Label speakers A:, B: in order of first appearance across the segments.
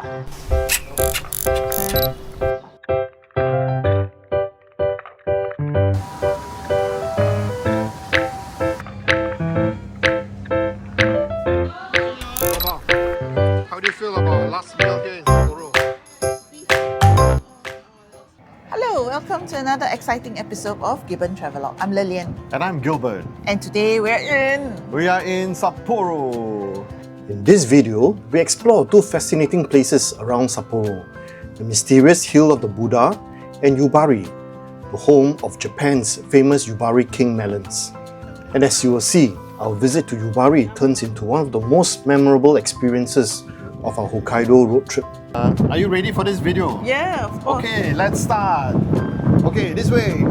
A: How do you feel about last meal here in Sapporo?
B: Hello, welcome to another exciting episode of Gibbon Travelogue. I'm Lillian.
A: And I'm Gilbert.
B: And today we are in
A: Sapporo.
C: In this video, we explore two fascinating places around Sapporo: the mysterious Hill of the Buddha and Yubari, the home of Japan's famous Yubari King Melons. And as you will see, our visit to Yubari turns into one of the most memorable experiences of our Hokkaido road trip.
A: Are you ready for this video?
B: Yeah, of course.
A: Okay, let's start. Okay, this way.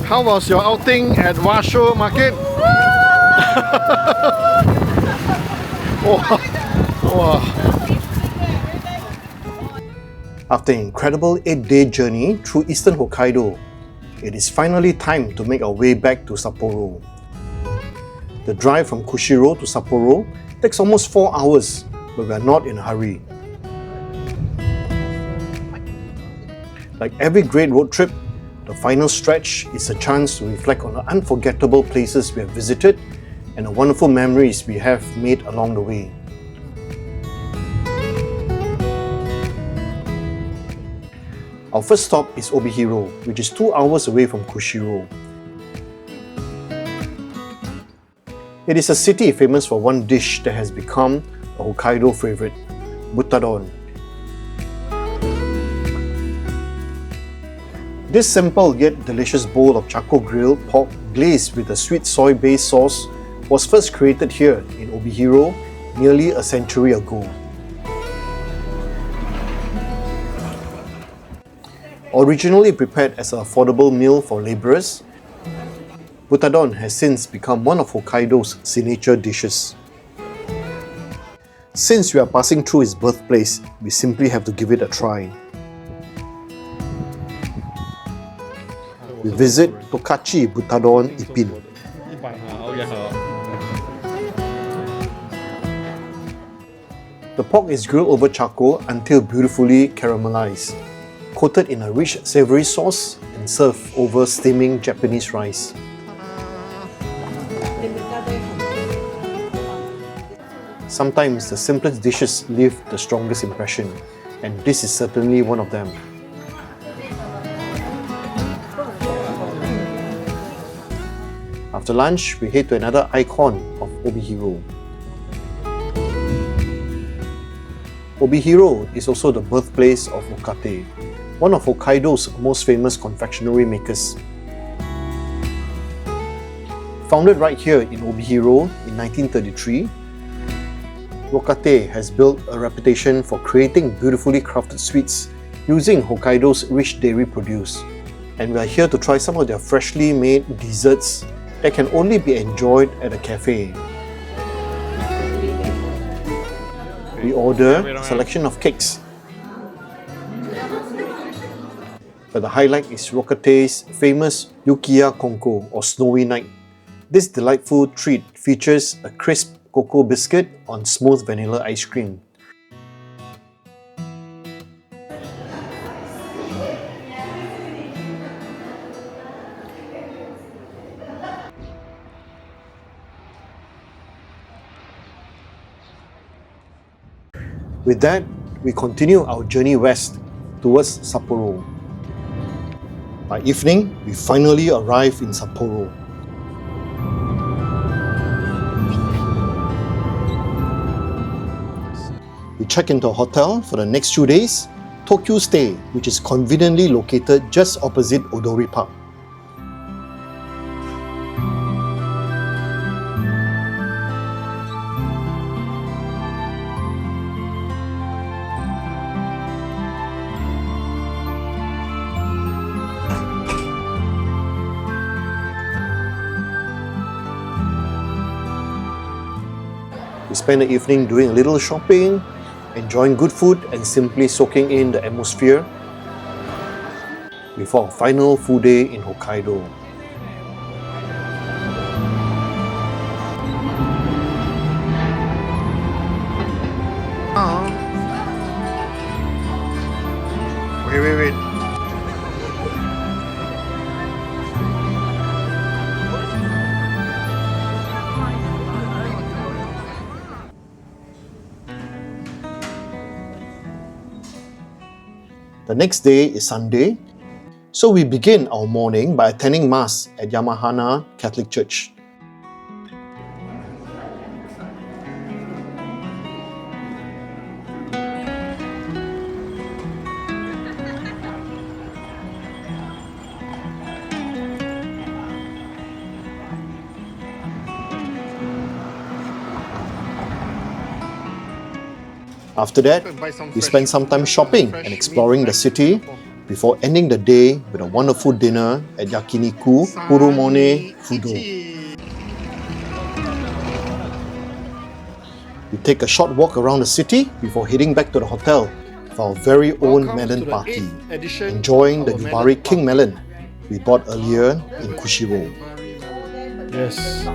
A: How was your outing at Washo Market? Wow.
C: After an incredible 8-day journey through eastern Hokkaido, it is finally time to make our way back to Sapporo. The drive from Kushiro to Sapporo takes almost 4 hours, but we are not in a hurry. Like every great road trip, the final stretch is a chance to reflect on the unforgettable places we have visited and the wonderful memories we have made along the way. Our first stop is Obihiro, which is 2 hours away from Kushiro. It is a city famous for one dish that has become a Hokkaido favorite, Butadon. This simple yet delicious bowl of charcoal grilled pork glazed with a sweet soy-based sauce was first created here in Obihiro nearly a century ago. Originally prepared as an affordable meal for labourers, Butadon has since become one of Hokkaido's signature dishes. Since we are passing through its birthplace, we simply have to give it a try. We visit Tokachi Butadon Ipin. The pork is grilled over charcoal until beautifully caramelized, coated in a rich savoury sauce and served over steaming Japanese rice. Sometimes the simplest dishes leave the strongest impression, and this is certainly one of them. After lunch, we head to another icon of Obihiro. Obihiro is also the birthplace of Rokkatei, one of Hokkaido's most famous confectionery makers. Founded right here in Obihiro in 1933, Rokkatei has built a reputation for creating beautifully crafted sweets using Hokkaido's rich dairy produce. And we are here to try some of their freshly made desserts that can only be enjoyed at a cafe. We order a selection of cakes, but the highlight is Rokkatei's famous Yukiya Konko or Snowy Night. This delightful treat features a crisp cocoa biscuit on smooth vanilla ice cream. With that, we continue our journey west towards Sapporo. By evening, we finally arrive in Sapporo. We check into a hotel for the next 2 days, Tokyo Stay, which is conveniently located just opposite Odori Park. We spend the evening doing a little shopping enjoying good food and simply soaking in the atmosphere before a final full day in Hokkaido.
A: Wait.
C: The next day is Sunday, so we begin our morning by attending Mass at Yamahana Catholic Church. After that, we spend some time shopping and exploring the city before ending the day with a wonderful dinner at Yakiniku Kurumone Fudo. We take a short walk around the city before heading back to the hotel for our very own melon party, enjoying the Yubari King Melon we bought earlier in Kushiro.
A: Yes.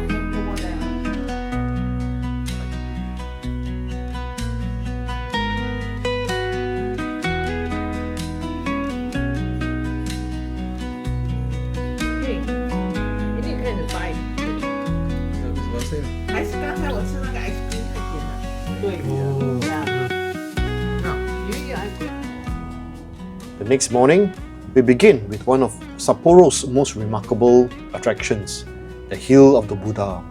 C: The next morning, we begin with one of Sapporo's most remarkable attractions, the Hill of the Buddha.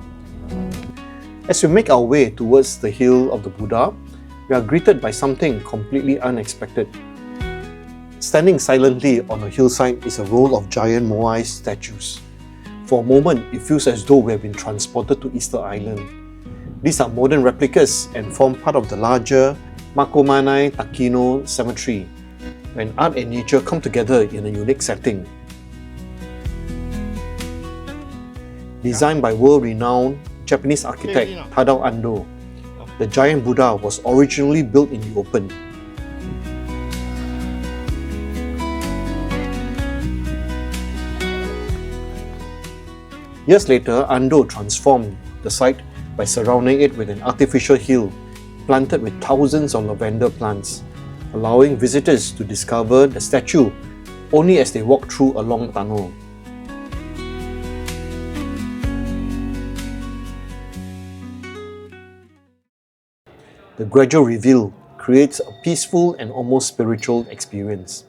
C: As we make our way towards the Hill of the Buddha, we are greeted by something completely unexpected. Standing silently on a hillside is a row of giant Moai statues. For a moment, it feels as though we have been transported to Easter Island. These are modern replicas and form part of the larger Makomanai Takino Cemetery, when art and nature come together in a unique setting. Designed by world-renowned Japanese architect Tadao Ando, the giant Buddha was originally built in the open. Years later, Ando transformed the site by surrounding it with an artificial hill planted with thousands of lavender plants, allowing visitors to discover the statue only as they walk through a long tunnel. The gradual reveal creates a peaceful and almost spiritual experience.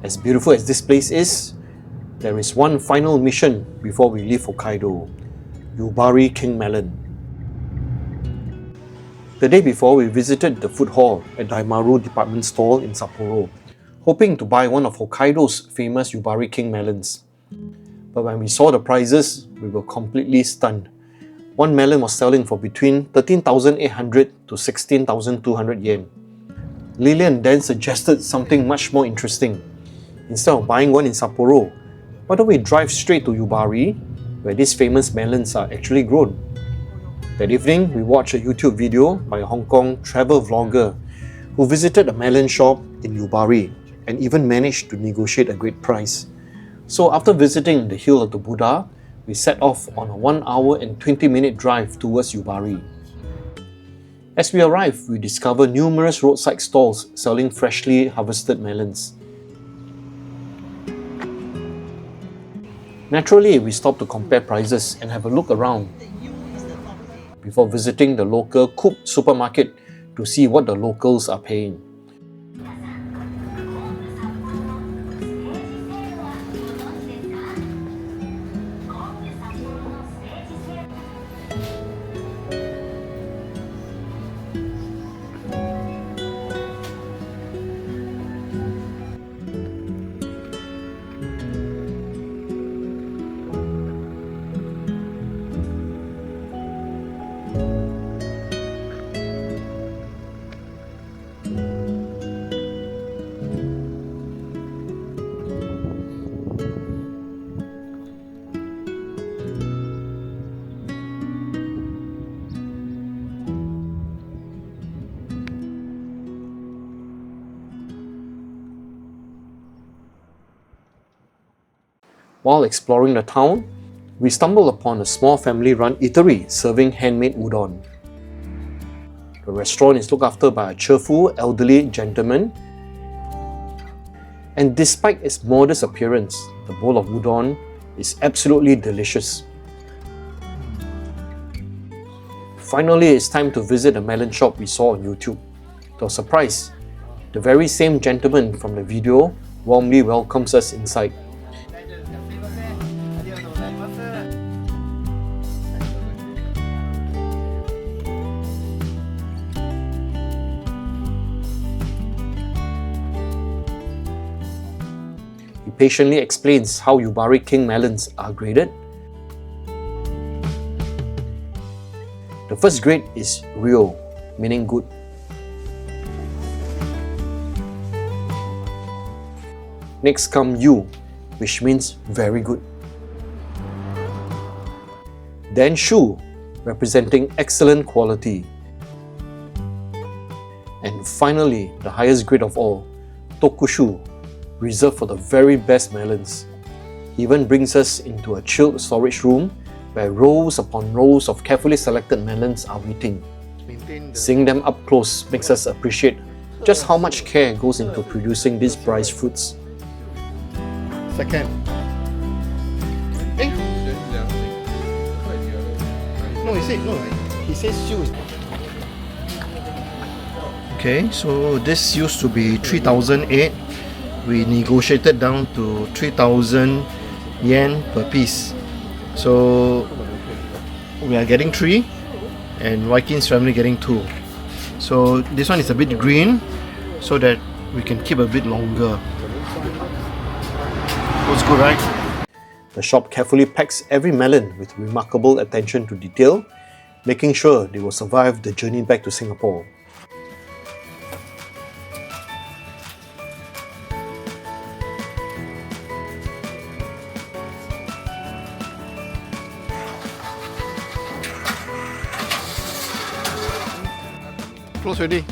C: As beautiful as this place is, there is one final mission before we leave Hokkaido: Yubari King Melon. The day before, we visited the food hall at Daimaru department store in Sapporo, hoping to buy one of Hokkaido's famous Yubari King Melons. But when we saw the prices, we were completely stunned. One melon was selling for between 13,800 to 16,200 yen. Lillian then suggested something much more interesting. Instead of buying one in Sapporo, why don't we drive straight to Yubari, where these famous melons are actually grown? That evening, we watched a YouTube video by a Hong Kong travel vlogger who visited a melon shop in Yubari and even managed to negotiate a great price. So after visiting the Hill of the Buddha, we set off on a 1 hour and 20-minute drive towards Yubari. As we arrive, we discover numerous roadside stalls selling freshly harvested melons. Naturally, we stop to compare prices and have a look around before visiting the local Coop supermarket to see what the locals are paying. While exploring the town, we stumbled upon a small family-run eatery serving handmade udon. The restaurant is looked after by a cheerful elderly gentleman, and despite its modest appearance, the bowl of udon is absolutely delicious. Finally, it's time to visit the melon shop we saw on YouTube. To our surprise, the very same gentleman from the video warmly welcomes us inside. He patiently explains how Yubari King Melons are graded. The first grade is Ryo, meaning good. Next come Yu, which means very good. Then Shu, representing excellent quality. And finally, the highest grade of all, Tokushu, reserved for the very best melons. He even brings us into a chilled storage room where rows upon rows of carefully selected melons are waiting. Seeing them up close makes us appreciate just how much care goes into producing these prized fruits.
A: Second. Eh? No, he says shoes. Okay, so this used to be 3,008. We negotiated down to 3,000 yen per piece. So we are getting 3 and Waikin's family getting 2. So this one is a bit green so that we can keep a bit longer. Looks good, right?
C: The shop carefully packs every melon with remarkable attention to detail, making sure they will survive the journey back to Singapore.
A: Close already.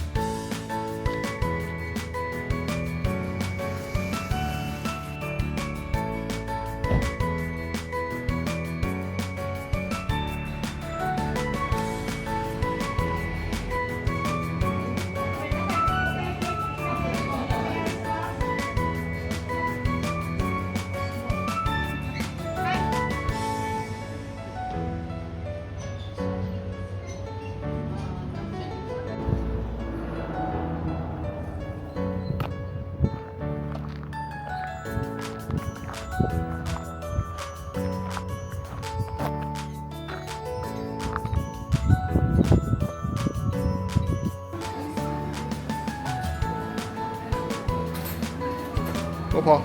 A: Opa.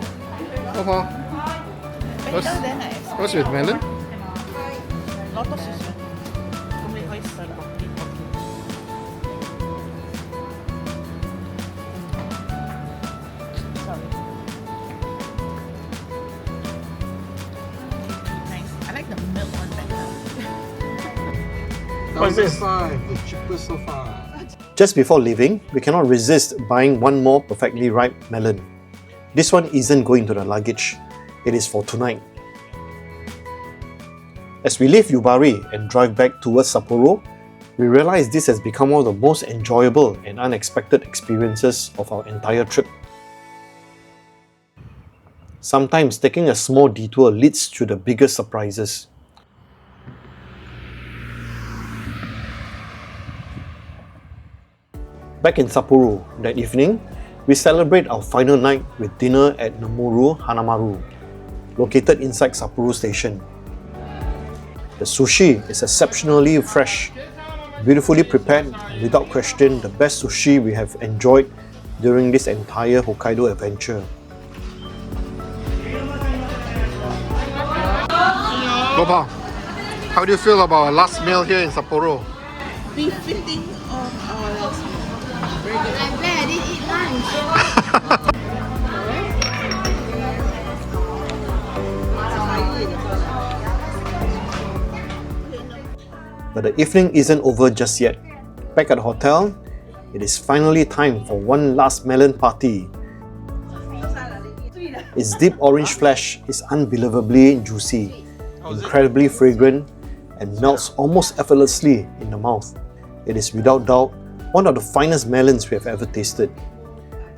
A: What's with melon?
B: Lotus is with oyster. Sorry. Nice. I like the milk one better.
C: What's this?
A: The cheapest so far.
C: Just before leaving, we cannot resist buying one more perfectly ripe melon. This one isn't going to the luggage, it is for tonight. As we leave Yubari and drive back towards Sapporo, we realize this has become one of the most enjoyable and unexpected experiences of our entire trip. Sometimes taking a small detour leads to the biggest surprises. Back in Sapporo that evening, we celebrate our final night with dinner at Nomuru Hanamaru, located inside Sapporo Station. The sushi is exceptionally fresh, beautifully prepared, and without question the best sushi we have enjoyed during this entire Hokkaido adventure.
A: Opa, how do you feel about our last meal here in Sapporo?
B: Befitting of our last meal. Very good.
D: I'm glad I didn't eat lunch.
C: But the evening isn't over just yet. Back at the hotel, it is finally time for one last melon party. Its deep orange flesh is unbelievably juicy, incredibly fragrant, and melts almost effortlessly in the mouth. It is without doubt one of the finest melons we have ever tasted.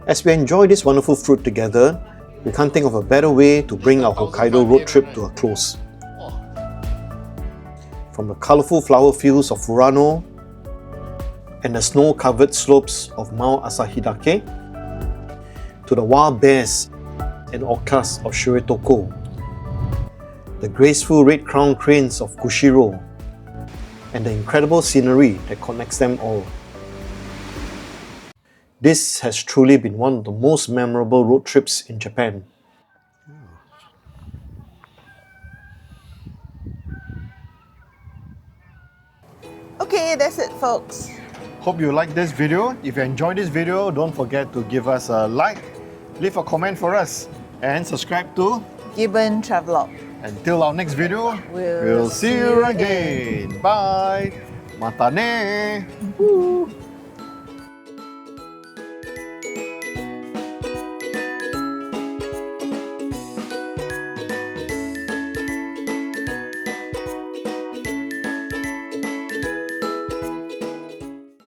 C: As we enjoy this wonderful fruit together, we can't think of a better way to bring our Hokkaido road trip to a close. From the colourful flower fields of Furano and the snow-covered slopes of Mount Asahidake, to the wild bears and orcas of Shiretoko, the graceful red-crowned cranes of Kushiro, and the incredible scenery that connects them all. This has truly been one of the most memorable road trips in Japan.
B: Okay, that's it, folks.
A: Hope you like this video. If you enjoyed this video, don't forget to give us a like, leave a comment for us, and subscribe to.
B: Gibbon Travelogue.
A: Until our next video,
B: We'll
A: we'll see you again. Bye. Mata ne.
B: Woo.